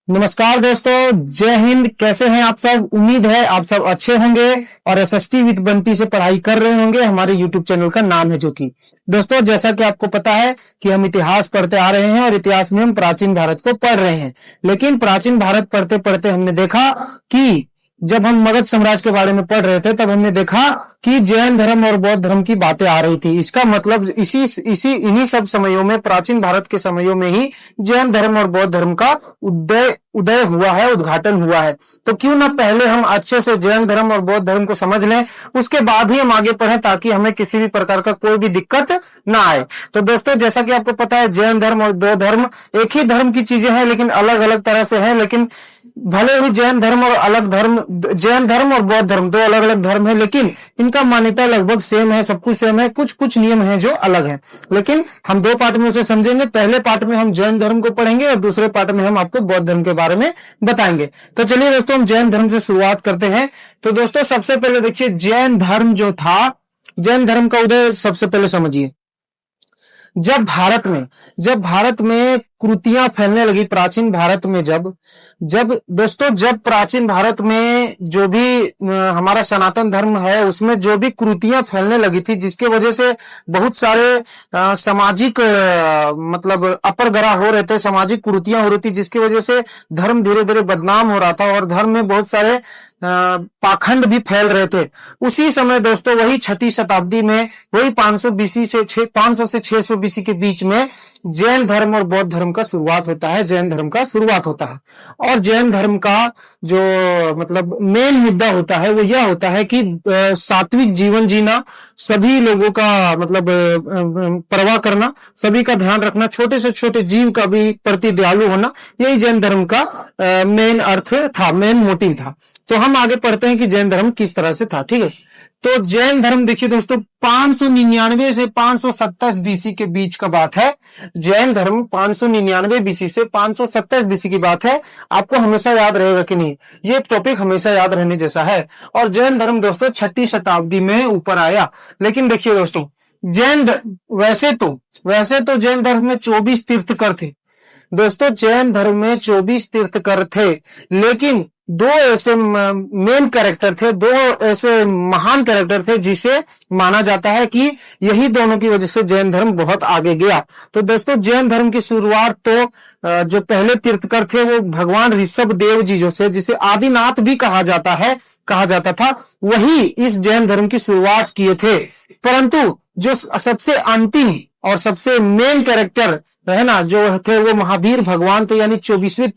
नमस्कार दोस्तों, जय हिंद। कैसे हैं आप सब? उम्मीद है आप सब अच्छे होंगे और एसएसटी विद बंटी से पढ़ाई कर रहे होंगे। हमारे यूट्यूब चैनल का नाम है जो कि दोस्तों, जैसा कि आपको पता है कि हम इतिहास पढ़ते आ रहे हैं और इतिहास में हम प्राचीन भारत को पढ़ रहे हैं। लेकिन प्राचीन भारत पढ़ते पढ़ते हमने देखा कि जब हम मगध साम्राज्य के बारे में पढ़ रहे थे तब हमने देखा कि जैन धर्म और बौद्ध धर्म की बातें आ रही थी। इसका मतलब इन्हीं सब समयों में, प्राचीन भारत के समयों में ही जैन धर्म और बौद्ध धर्म का उदय हुआ है, उद्घाटन हुआ है। तो क्यों ना पहले हम अच्छे से जैन धर्म और बौद्ध धर्म को समझ लें, उसके बाद ही हम आगे पढ़ें, ताकि हमें किसी भी प्रकार का कोई भी दिक्कत ना आए। तो दोस्तों, जैसा कि आपको पता है, जैन धर्म और बौद्ध धर्म एक ही धर्म की चीजें हैं, लेकिन अलग अलग तरह से हैं। लेकिन भले ही जैन धर्म और बौद्ध धर्म दो अलग अलग धर्म है, लेकिन इनका मान्यता लगभग सेम है, सब कुछ सेम है। कुछ कुछ नियम है जो अलग है, लेकिन हम दो पार्ट में उसे समझेंगे। पहले पार्ट में हम जैन धर्म को पढ़ेंगे और दूसरे पार्ट में हम आपको बौद्ध धर्म के बारे में बताएंगे। तो चलिए दोस्तों, हम जैन धर्म से शुरुआत करते हैं। तो दोस्तों, सबसे पहले देखिए, जैन धर्म जो था, जैन धर्म का उदय सबसे पहले समझिए। जब भारत में कुरीतियां फैलने लगी, प्राचीन भारत में जब प्राचीन भारत में जो भी हमारा सनातन धर्म है, उसमें जो भी कुरीतियां फैलने लगी थी, जिसके वजह से बहुत सारे सामाजिक मतलब अपरगरा हो रहे थे, सामाजिक कुरीतियां हो रही थी, जिसकी वजह से धर्म धीरे धीरे बदनाम हो रहा था और धर्म में बहुत सारे पाखंड भी फैल रहे थे। उसी समय दोस्तों, वही छठी शताब्दी में, वही 500 से 600 बीसी के बीच में जैन धर्म और बौद्ध धर्म का शुरुआत होता है। जैन धर्म का शुरुआत होता है और जैन धर्म का जो मतलब मेन मुद्दा होता है वो यह होता है कि सात्विक जीवन जीना, सभी लोगों का मतलब परवाह करना, सभी का ध्यान रखना, छोटे से छोटे जीव का भी प्रति दयालु होना, यही जैन धर्म का मेन अर्थ था, मेन मोटिव था। तो हम आगे पढ़ते हैं कि जैन धर्म किस तरह से था। ठीक है, तो जैन धर्म देखिए दोस्तों, 599 से 527 बीसी के बीच का बात है। जैन धर्म 599 बीसी से 527 बीसी की बात है। आपको हमेशा याद रहेगा कि नहीं, ये टॉपिक हमेशा याद रहने जैसा है। और जैन धर्म दोस्तों छठी शताब्दी में ऊपर आया। लेकिन देखिए दोस्तों, वैसे तो जैन धर्म में 24 तीर्थकर थे दोस्तों। जैन धर्म में 24 तीर्थकर थे, लेकिन दो ऐसे मेन कैरेक्टर थे, दो ऐसे महान कैरेक्टर थे, जिसे माना जाता है कि यही दोनों की वजह से जैन धर्म बहुत आगे गया। तो दोस्तों, जैन धर्म की शुरुआत तो जो पहले तीर्थकर थे वो भगवान ऋषभ देव जी जो थे, जिसे आदिनाथ भी कहा जाता था, वही इस जैन धर्म की शुरुआत किए थे। परंतु जो सबसे अंतिम और सबसे मेन कैरेक्टर है ना, जो थे वो महावीर भगवान थे, यानी 24वें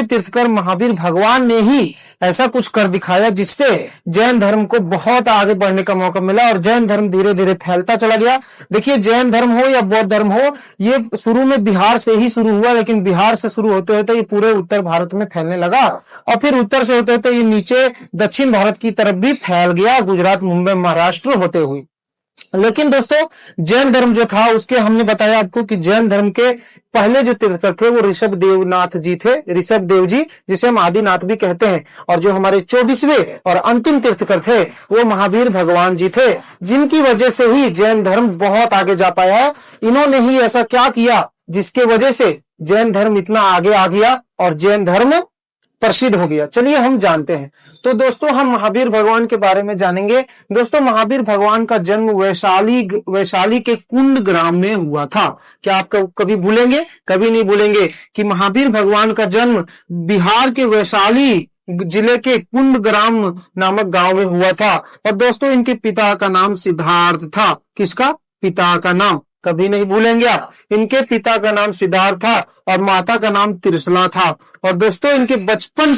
तीर्थकर महावीर भगवान ने ही ऐसा कुछ कर दिखाया, जिससे जैन धर्म को बहुत आगे बढ़ने का मौका मिला और जैन धर्म धीरे धीरे फैलता चला गया। देखिए, जैन धर्म हो या बौद्ध धर्म हो, ये शुरू में बिहार से ही शुरू हुआ, लेकिन बिहार से शुरू होते होते ये पूरे उत्तर भारत में फैलने लगा और फिर उत्तर से होते होते ये नीचे दक्षिण भारत की तरफ भी फैल गया, गुजरात, मुंबई, महाराष्ट्र होते हुए। लेकिन दोस्तों, जैन धर्म जो था, उसके हमने बताया आपको कि जैन धर्म के पहले जो तीर्थकर थे वो ऋषभ देव जी, जिसे हम आदिनाथ भी कहते हैं। और जो हमारे 24वें और अंतिम तीर्थकर थे वो महावीर भगवान जी थे, जिनकी वजह से ही जैन धर्म बहुत आगे जा पाया है। इन्होंने ही ऐसा क्या किया जिसके वजह से जैन धर्म इतना आगे आ गया और जैन धर्म प्रसिद्ध हो गया। चलिए हम जानते हैं। तो दोस्तों, हम महावीर भगवान के बारे में जानेंगे। दोस्तों, महावीर भगवान का जन्म वैशाली के कुंड ग्राम में हुआ था। क्या आप कभी भूलेंगे? कभी नहीं भूलेंगे कि महावीर भगवान का जन्म बिहार के वैशाली जिले के कुंड ग्राम नामक गांव में हुआ था। और दोस्तों, इनके पिता का नाम सिद्धार्थ था। किसका पिता का नाम? कभी नहीं भूलेंगे आप। इनके पिता का नाम सिद्धार्थ था और माता का नाम त्रिशला था। और दोस्तों, इनके बचपन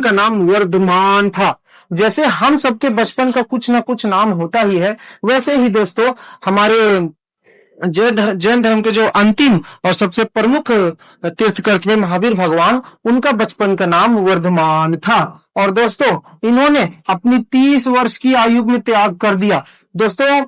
का नाम वर्धमान था। जैसे हम सबके बचपन का कुछ ना कुछ नाम होता ही है, वैसे ही दोस्तों हमारे जैन धर्म के जो अंतिम और सबसे प्रमुख तीर्थकर थे महावीर भगवान, उनका बचपन का नाम वर्धमान था। और दोस्तों, इन्होंने अपनी 30 वर्ष की आयु में त्याग कर दिया। दोस्तों,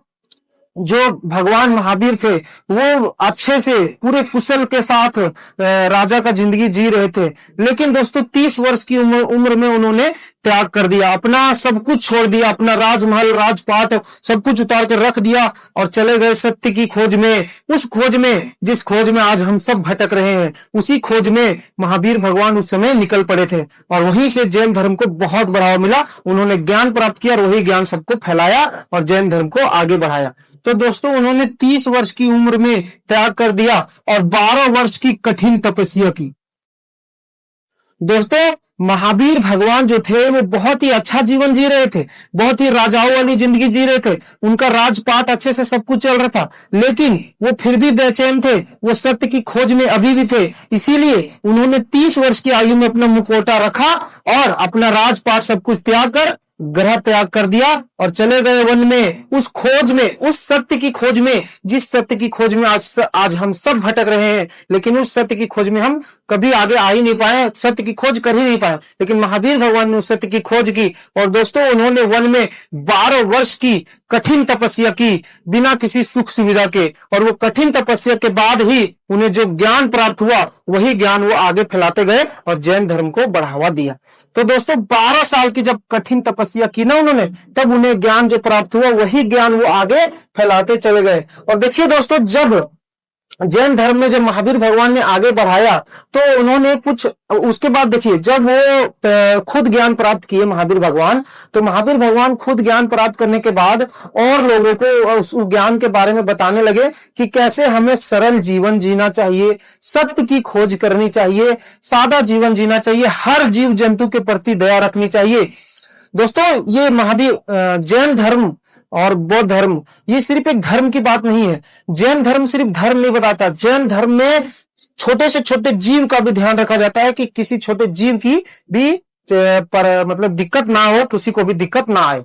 जो भगवान महावीर थे वो अच्छे से पूरे कुशल के साथ राजा का जिंदगी जी रहे थे। लेकिन दोस्तों 30 वर्ष की उम्र में उन्होंने त्याग कर दिया, अपना सब कुछ छोड़ दिया, अपना राजमहल राजपाट सब कुछ उतार कर रख दिया और चले गए सत्य की खोज में। उस खोज में, जिस खोज में आज हम सब भटक रहे हैं, उसी खोज में महावीर भगवान उस समय निकल पड़े थे और वहीं से जैन धर्म को बहुत बढ़ावा मिला। उन्होंने ज्ञान प्राप्त किया और वही ज्ञान सबको फैलाया और जैन धर्म को आगे बढ़ाया। तो दोस्तों उन्होंने 30 वर्ष की उम्र में त्याग कर दिया और 12 वर्ष की कठिन तपस्या की। दोस्तों महावीर भगवान जो थे वो बहुत ही अच्छा जीवन जी रहे थे, बहुत ही राजाओं वाली जिंदगी जी रहे थे, उनका राजपाट अच्छे से सब कुछ चल रहा था, लेकिन वो फिर भी बेचैन थे, वो सत्य की खोज में अभी भी थे। इसीलिए उन्होंने 30 वर्ष की आयु में अपना मुखौटा रखा और अपना राजपाट सब कुछ त्याग कर ग्रह त्याग कर दिया और चले गए वन में, उस खोज में, उस सत्य की खोज में, जिस सत्य की खोज में आज हम सब भटक रहे हैं। लेकिन उस सत्य की खोज में हम कभी आगे आ ही नहीं पाए, सत्य की खोज कर ही नहीं पाए, लेकिन महावीर भगवान ने उस सत्य की खोज की और दोस्तों उन्होंने वन में 12 वर्ष की कठिन तपस्या की बिना किसी सुख सुविधा के, और वो कठिन तपस्या के बाद ही उन्हें जो ज्ञान प्राप्त हुआ वही ज्ञान वो आगे फैलाते गए और जैन धर्म को बढ़ावा दिया। तो दोस्तों 12 साल की जब कठिन तपस्या की ना उन्होंने, तब उन्हें ज्ञान जो प्राप्त हुआ वही ज्ञान वो आगे फैलाते चले गए। और देखिए दोस्तों, जब जैन धर्म में जब महावीर भगवान ने आगे बढ़ाया तो उन्होंने कुछ, उसके बाद देखिए जब वो खुद ज्ञान प्राप्त किए महावीर भगवान, तो महावीर भगवान खुद ज्ञान प्राप्त करने के बाद और लोगों को उस ज्ञान के बारे में बताने लगे कि कैसे हमें सरल जीवन जीना चाहिए, सत्य की खोज करनी चाहिए, सादा जीवन जीना चाहिए, हर जीव जंतु के प्रति दया रखनी चाहिए। दोस्तों ये महावीर जैन धर्म और बौद्ध धर्म ये सिर्फ एक धर्म की बात नहीं है। जैन धर्म सिर्फ धर्म नहीं बताता, जैन धर्म में छोटे से छोटे जीव का भी ध्यान रखा जाता है कि किसी छोटे जीव की भी पर मतलब दिक्कत ना हो, किसी को भी दिक्कत ना आए।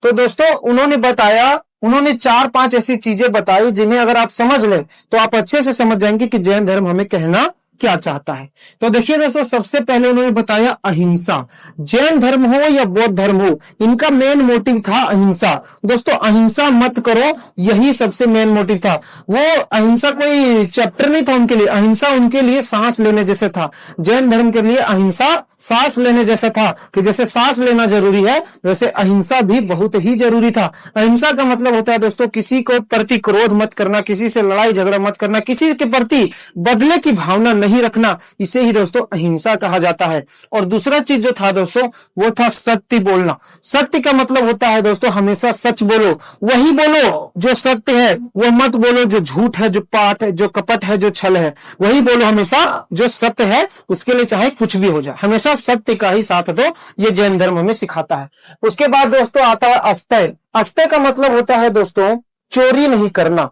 तो दोस्तों उन्होंने बताया, उन्होंने 4-5 ऐसी चीजें बताई जिन्हें अगर आप समझ लें तो आप अच्छे से समझ जाएंगे कि जैन धर्म हमें कहना क्या चाहता है। तो देखिए दोस्तों, सबसे पहले उन्होंने बताया अहिंसा। जैन धर्म हो या बौद्ध धर्म हो, इनका मेन मोटिव था अहिंसा। दोस्तों अहिंसा मत करो, यही सबसे मेन मोटिव था। वो अहिंसा कोई चैप्टर नहीं था उनके लिए, अहिंसा उनके लिए सांस लेने जैसे था। जैन धर्म के लिए अहिंसा सांस लेने जैसा था, कि जैसे सांस लेना जरूरी है वैसे अहिंसा भी बहुत ही जरूरी था। अहिंसा का मतलब होता है दोस्तों किसी को प्रति क्रोध मत करना, किसी से लड़ाई झगड़ा मत करना, किसी के प्रति बदले की भावना नहीं रखना, इसे ही दोस्तों अहिंसा कहा जाता है। और दूसरा चीज जो था दोस्तों वो था सत्य बोलना। सत्य का मतलब होता है दोस्तों हमेशा सच बोलो, वही बोलो जो सत्य है, वो मत बोलो जो झूठ है, जो पाठ है, जो कपट है, जो छल है। वही बोलो हमेशा जो सत्य है, उसके लिए चाहे कुछ भी हो जाए, हमेशा सत्य का ही साथ दो, ये जैन धर्म हमें सिखाता है। उसके बाद दोस्तों आता है अस्तेय। अस्तेय का मतलब होता है दोस्तों चोरी नहीं करना।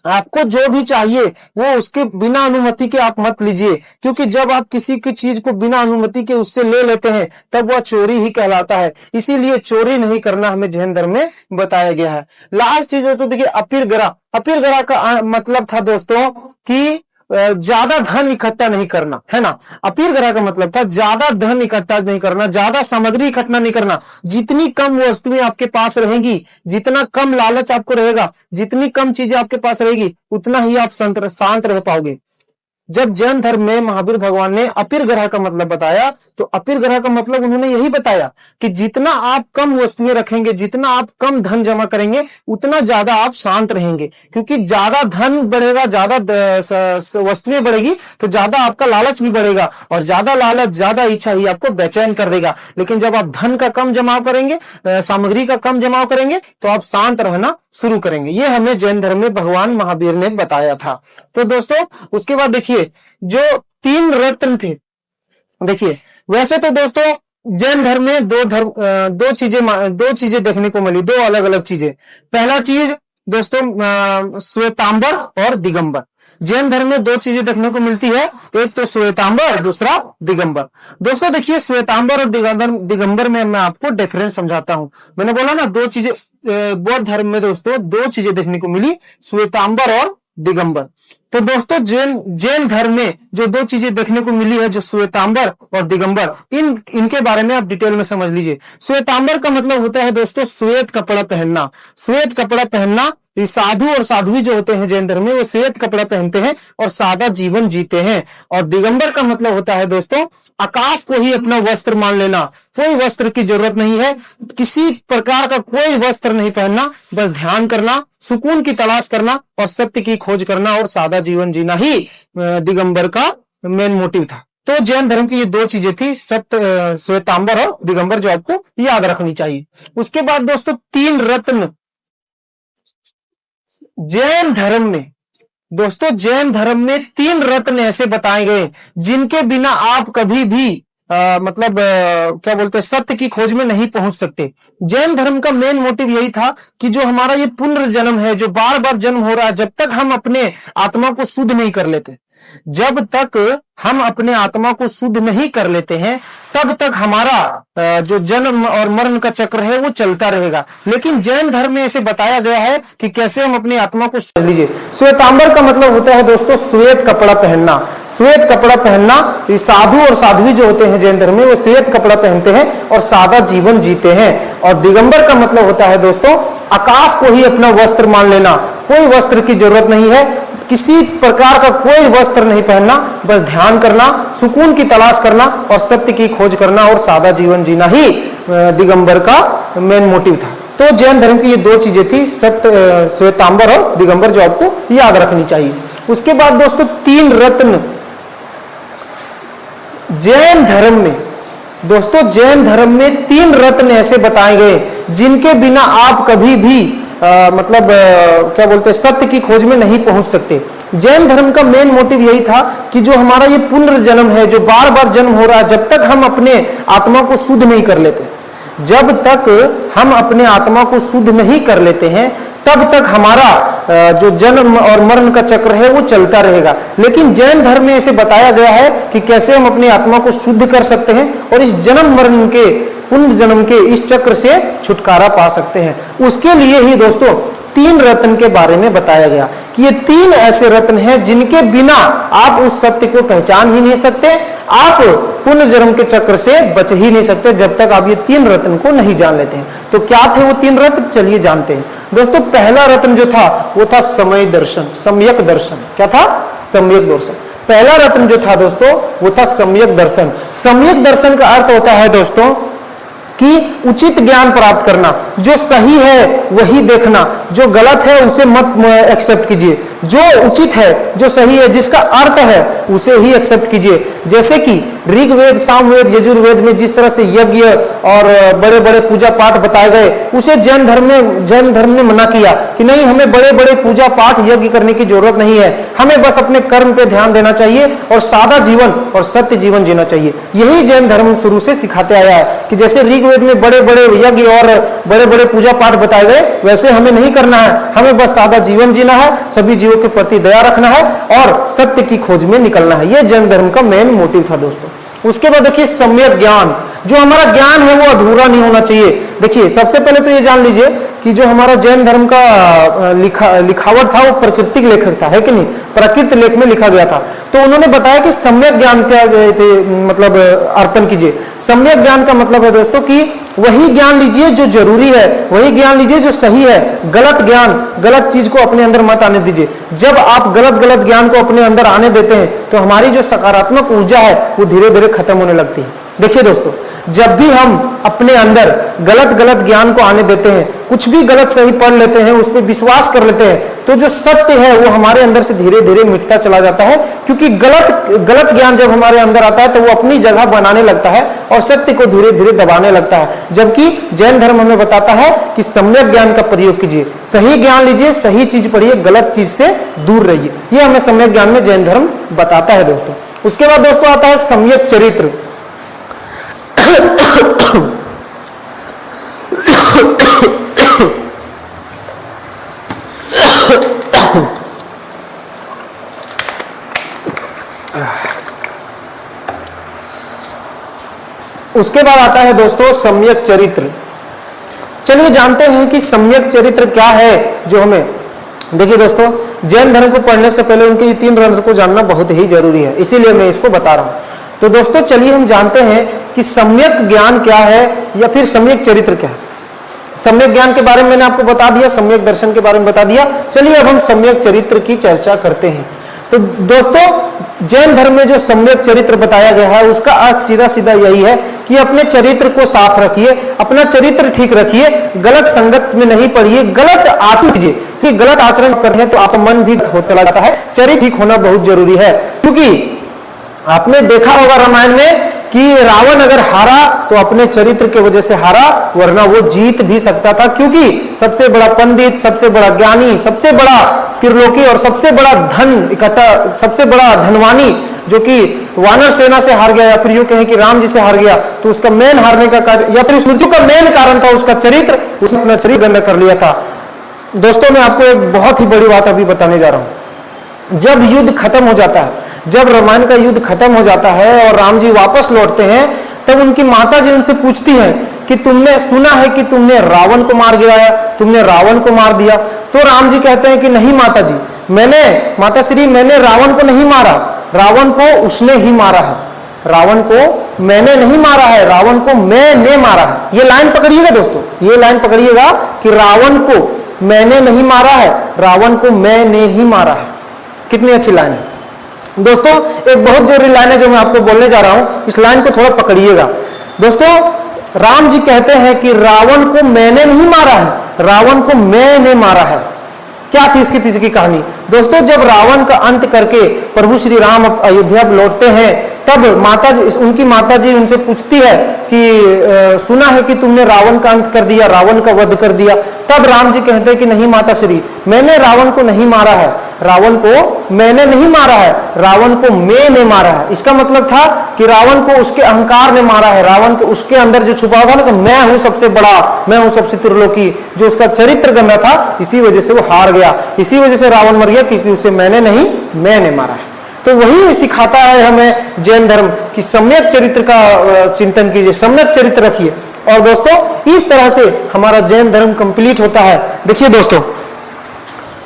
आपको जो भी चाहिए वो उसके बिना अनुमति के आप मत लीजिए, क्योंकि जब आप किसी की चीज को बिना अनुमति के उससे ले लेते हैं तब वह चोरी ही कहलाता है। इसीलिए चोरी नहीं करना हमें जैन धर्म में बताया गया है। लास्ट चीज तो देखिए अपीरगरा। अपीरगरा का मतलब था दोस्तों कि ज्यादा धन इकट्ठा नहीं करना, है ना। अपीरगरा का मतलब था ज्यादा धन इकट्ठा नहीं करना, ज्यादा सामग्री इकट्ठा नहीं करना। जितनी कम वस्तुएं आपके पास रहेंगी, जितना कम लालच आपको रहेगा, जितनी कम चीजें आपके पास रहेगी, उतना ही आप शांत रह पाओगे। जब जैन धर्म में महावीर भगवान ने अपीरग्रह का मतलब बताया, तो अपीरग्रह का मतलब उन्होंने यही बताया कि जितना आप कम वस्तुएं रखेंगे, जितना आप कम धन जमा करेंगे, उतना ज्यादा आप शांत रहेंगे। क्योंकि ज्यादा धन बढ़ेगा, ज्यादा वस्तुएं बढ़ेगी तो ज्यादा आपका लालच भी बढ़ेगा, और ज्यादा लालच, ज्यादा इच्छा ही आपको बेचैन कर देगा। लेकिन जब आप धन का कम जमाव करेंगे, सामग्री का कम जमाव करेंगे, तो आप शांत रहना शुरू करेंगे। ये हमें जैन धर्म में भगवान महावीर ने बताया था। तो दोस्तों उसके बाद देखिए जो 3 रत्न थे। देखिए वैसे तो दोस्तों जैन धर्म में दो चीजें देखने को मिली, 2 अलग अलग चीजें। पहला चीज दोस्तों श्वेतांबर और दिगंबर। जैन धर्म में 2 चीजें देखने को मिलती है, एक तो श्वेतांबर, दूसरा दिगंबर। दोस्तों देखिए श्वेतांबर और दिगंबर में मैं आपको डिफरेंस समझाता हूं। मैंने बोला ना 2 चीजें बौद्ध धर्म में दोस्तों 2 चीजें देखने को मिली, श्वेतांबर और दिगंबर। तो दोस्तों जैन धर्म में जो 2 चीजें देखने को मिली है, जो श्वेतांबर और दिगंबर, इनके बारे में आप डिटेल में समझ लीजिए। श्वेतांबर का मतलब होता है दोस्तों श्वेत कपड़ा पहनना। श्वेत कपड़ा पहनना ये साधु और साध्वी जो होते हैं जैन धर्म में, वो श्वेत कपड़ा पहनते हैं और सादा जीवन जीते हैं। और दिगंबर का मतलब होता है दोस्तों आकाश को ही अपना वस्त्र मान लेना, कोई वस्त्र की जरूरत नहीं है, किसी प्रकार का कोई वस्त्र नहीं पहनना, बस ध्यान करना, सुकून की तलाश करना और सत्य की खोज करना और सादा जीवन जीना ही दिगंबर का मेन मोटिव था। तो जैन धर्म की ये दो चीजें थी, सत्य श्वेतांबर और दिगंबर, जो आपको याद रखनी चाहिए। उसके बाद दोस्तों तीन रत्न जैन धर्म में, दोस्तों जैन धर्म में तीन रत्न ऐसे बताए गए जिनके बिना आप कभी भी क्या बोलते हैं, सत्य की खोज में नहीं पहुंच सकते। जैन धर्म का मेन मोटिव यही था कि जो हमारा ये पुनर्जन्म है, जो बार बार जन्म हो रहा है, जब तक हम अपने आत्मा को शुद्ध नहीं कर लेते, जब तक हम अपने आत्मा को शुद्ध नहीं कर लेते हैं, तब तक हमारा जो जन्म और मरण का चक्र है वो चलता रहेगा। लेकिन जैन धर्म में ऐसे बताया गया है कि कैसे हम अपनी आत्मा को शुद्ध लीजिए। श्वेतांबर का मतलब होता है दोस्तों श्वेत कपड़ा पहनना। श्वेत कपड़ा पहनना, ये साधु और साध्वी जो होते हैं जैन धर्म में, वो श्वेत कपड़ा पहनते हैं और सादा जीवन जीते हैं। और दिगंबर का मतलब होता है दोस्तों आकाश को ही अपना वस्त्र मान लेना, कोई वस्त्र की जरूरत नहीं है, किसी प्रकार का कोई वस्त्र नहीं पहनना, बस ध्यान करना, सुकून की तलाश करना और सत्य की खोज करना और सादा जीवन जीना ही दिगंबर का मेन मोटिव था। तो जैन धर्म की ये दो चीजें थी, सत्य श्वेतांबर और दिगंबर, जो आपको याद रखनी चाहिए। उसके बाद दोस्तों तीन रत्न जैन धर्म में, दोस्तों जैन धर्म में तीन रत्न ऐसे बताए गए जिनके बिना आप कभी भी क्या बोलते हैं, सत्य की खोज में नहीं पहुंच सकते। जैन धर्म का मेन मोटिव यही था कि जो हमारा ये पुनर्जन्म है, जो बार बार जन्म हो रहा है, जब तक हम अपने आत्मा को शुद्ध नहीं कर लेते, जब तक हम अपने आत्मा को शुद्ध नहीं कर लेते हैं, तब तक हमारा जो जन्म और मरण का चक्र है वो चलता रहेगा। लेकिन जैन धर्म में ऐसे बताया गया है कि कैसे हम अपनी आत्मा को शुद्ध कर सकते हैं और इस जन्म मरण के, पुनर्जन्म के इस चक्र से छुटकारा पा सकते हैं। उसके लिए ही दोस्तों तीन रत्न के बारे में बताया गया कि ये तीन ऐसे रत्न हैं जिनके बिना आप उस सत्य को पहचान ही नहीं सकते, आप पुनर्जन्म के चक्र से बच ही नहीं सकते जब तक आप ये तीन रत्न को नहीं जान लेते हैं। तो क्या थे वो तीन रत्न, चलिए जानते हैं। दोस्तों पहला रत्न जो था वो था समय दर्शन, सम्यक दर्शन। क्या था? सम्यक दर्शन। पहला रत्न जो था दोस्तों वो था सम्यक दर्शन। सम्यक दर्शन का अर्थ होता है दोस्तों कि उचित ज्ञान प्राप्त करना, जो सही है वही देखना, जो गलत है उसे मत एक्सेप्ट कीजिए, जो उचित है, जो सही है, जिसका अर्थ है उसे ही एक्सेप्ट कीजिए। जैसे कि ऋग्वेद, सामवेद, यजुर्वेद में जिस तरह से यज्ञ और बड़े बड़े पूजा पाठ बताए गए, उसे जैन धर्म ने मना किया कि नहीं, हमें बड़े बड़े पूजा पाठ यज्ञ करने की जरूरत नहीं है, हमें बस अपने कर्म पे ध्यान देना चाहिए और सादा जीवन और सत्य जीवन जीना चाहिए। यही जैन धर्म शुरू से सिखाते आया है कि जैसे ऋग्वेद में बड़े बड़े यज्ञ और बड़े बड़े पूजा पाठ बताए गए, वैसे हमें नहीं करना है, हमें बस सादा जीवन जीना है, सभी जीवों के प्रति दया रखना है और सत्य की खोज में निकलना है। यह जैन धर्म का मेन मोटिव था दोस्तों। उसके बाद देखिए सम्यक ज्ञान, जो हमारा ज्ञान है वो अधूरा नहीं होना चाहिए। देखिए सबसे पहले तो ये जान लीजिए कि जो हमारा जैन धर्म का लिखावट था वो प्राकृतिक लेखक था, है कि नहीं, प्राकृत लेख में लिखा गया था। तो उन्होंने बताया कि सम्यक ज्ञान का मतलब अर्पण कीजिए। सम्यक ज्ञान का मतलब है दोस्तों कि वही ज्ञान लीजिए जो जरूरी है, वही ज्ञान लीजिए जो सही है। गलत ज्ञान, गलत चीज को अपने अंदर मत आने दीजिए। जब आप गलत ज्ञान को अपने अंदर आने देते हैं तो हमारी जो सकारात्मक ऊर्जा है वो धीरे धीरे खत्म होने लगती है। देखिए दोस्तों, जब भी हम अपने अंदर गलत ज्ञान को आने देते हैं, कुछ भी गलत सही पढ़ लेते हैं, उस पर विश्वास कर लेते हैं, तो जो सत्य है वो हमारे अंदर से धीरे धीरे मिटता चला जाता है। क्योंकि गलत ज्ञान जब हमारे अंदर आता है तो वो अपनी जगह बनाने लगता है और सत्य को धीरे धीरे दबाने लगता है। जबकि जैन धर्म हमें बताता है कि सम्यक ज्ञान का प्रयोग कीजिए, सही ज्ञान लीजिए, सही चीज पढ़िए, गलत चीज से दूर रहिए। ये हमें सम्यक ज्ञान में जैन धर्म बताता है दोस्तों। उसके बाद दोस्तों आता है सम्यक चरित्र। उसके बाद आता है दोस्तों सम्यक चरित्र। चलिए जानते हैं कि सम्यक चरित्र क्या है जो हमें, देखिए दोस्तों, जैन धर्म को पढ़ने से पहले उनके ये तीन रंध्र को जानना बहुत ही जरूरी है, इसीलिए मैं इसको बता रहा हूं। तो दोस्तों चलिए हम जानते हैं कि सम्यक ज्ञान क्या है या फिर सम्यक चरित्र क्या है। सम्यक ज्ञान के बारे में मैंने आपको बता दिया, सम्यक दर्शन के बारे में बता दिया। चलिए अब हम सम्यक चरित्र की चर्चा करते हैं। तो दोस्तों जैन धर्म में जो सम्यक चरित्र बताया गया है उसका अर्थ सीधा सीधा यही है कि अपने चरित्र को साफ रखिए, अपना चरित्र ठीक रखिए, गलत संगत में नहीं पड़िए, गलत आचरण कीजिए, कि गलत आचरण करते हैं तो आपका मन भी होता जाता है। चरित्र ठीक होना बहुत जरूरी है, क्योंकि आपने देखा होगा रामायण में कि रावण अगर हारा तो अपने चरित्र की वजह से हारा, वरना वो जीत भी सकता था, क्योंकि सबसे बड़ा पंडित, सबसे बड़ा ज्ञानी, सबसे बड़ा त्रिलोकी और सबसे बड़ा धन इकट्ठा, सबसे बड़ा धनवानी जो कि वानर सेना से हार गया, या फिर यूं कहें कि राम जी से हार गया, तो उसका मेन हारने का कारण या फिर उस मृत्यु का मेन कारण था उसका चरित्र, उसने अपना चरित्र गंदा कर लिया था। दोस्तों मैं आपको एक बहुत ही बड़ी बात अभी बताने जा रहा हूं। जब युद्ध खत्म हो जाता है, जब रामायण का युद्ध खत्म हो जाता है और राम जी वापस लौटते हैं, तब उनकी माता जी उनसे पूछती हैं कि तुमने सुना है कि तुमने रावण को मार गिराया, तुमने रावण को मार दिया। तो राम जी कहते हैं कि नहीं माता जी, माता श्री मैंने रावण को नहीं मारा, रावण को उसने ही मारा है, रावण को मैंने नहीं मारा है, रावण को मैंने मारा है। ये लाइन पकड़िएगा दोस्तों, ये लाइन पकड़िएगा कि रावण को मैंने नहीं मारा है, रावण को मैंने ही मारा है। कितनी अच्छी लाइन है दोस्तों। एक बहुत जरूरी लाइन है जो मैं आपको बोलने जा रहा हूं, इस लाइन को थोड़ा पकड़िएगा दोस्तों। राम जी कहते हैं कि रावण को मैंने नहीं मारा है, रावण को मैंने मारा है। क्या थी इसके पीछे की कहानी दोस्तों? जब रावण का अंत करके प्रभु श्री राम अयोध्या लौटते हैं, तब उनकी माता जी उनसे पूछती है कि सुना है कि तुमने रावण का अंत कर दिया, रावण का वध कर दिया। तब राम जी कहते हैं कि नहीं माता श्री, मैंने रावण को नहीं मारा है, रावण को मैंने नहीं मारा है, रावण को मैंने मारा है। इसका मतलब था कि रावण को उसके अहंकार ने मारा है, रावण को उसके अंदर जो छुपा था ना कि मैं हूं सबसे बड़ा, मैं हूं सबसे त्रिलोकी, जो उसका चरित्र गंदा था, इसी वजह से वो हार गया, इसी वजह से रावण मर गया, क्योंकि उसे मैंने नहीं मैंने मारा है। तो वही सिखाता है हमें जैन धर्म कि सम्यक चरित्र का चिंतन कीजिए, सम्यक चरित्र रखिए। और दोस्तों इस तरह से हमारा जैन धर्म कंप्लीट होता है। देखिए दोस्तों,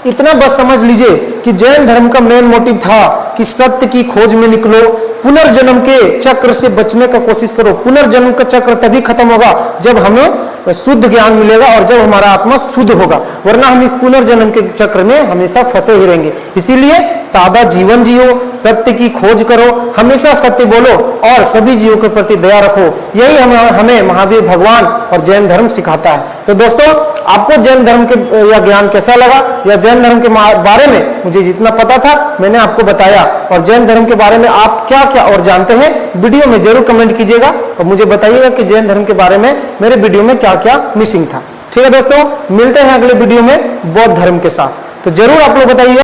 इतना बस समझ लीजिए कि जैन धर्म का मेन मोटिव था कि सत्य की खोज में निकलो, पुनर्जन्म के चक्र से बचने का कोशिश करो। पुनर्जन्म का चक्र तभी खत्म होगा जब हमें शुद्ध ज्ञान मिलेगा और जब हमारा आत्मा शुद्ध होगा, वरना हम इस पुनर्जन्म के चक्र में हमेशा फंसे ही रहेंगे। इसीलिए सादा जीवन जियो, सत्य की खोज करो, हमेशा सत्य बोलो और सभी जीवों के प्रति दया रखो। यही हमें महावीर भगवान और जैन धर्म सिखाता है। तो दोस्तों आपको जैन धर्म के या ज्ञान कैसा लगा, या जैन धर्म के बारे में मुझे जितना पता था मैंने आपको बताया, और जैन धर्म के बारे में आप क्या क्या और जानते हैं वीडियो में जरूर कमेंट कीजिएगा और मुझे बताइएगा कि जैन धर्म के बारे में मेरे वीडियो में क्या क्या मिसिंग था। ठीक है दोस्तों, मिलते हैं अगले वीडियो में बौद्ध धर्म के साथ। तो जरूर आप लोग बताइएगा।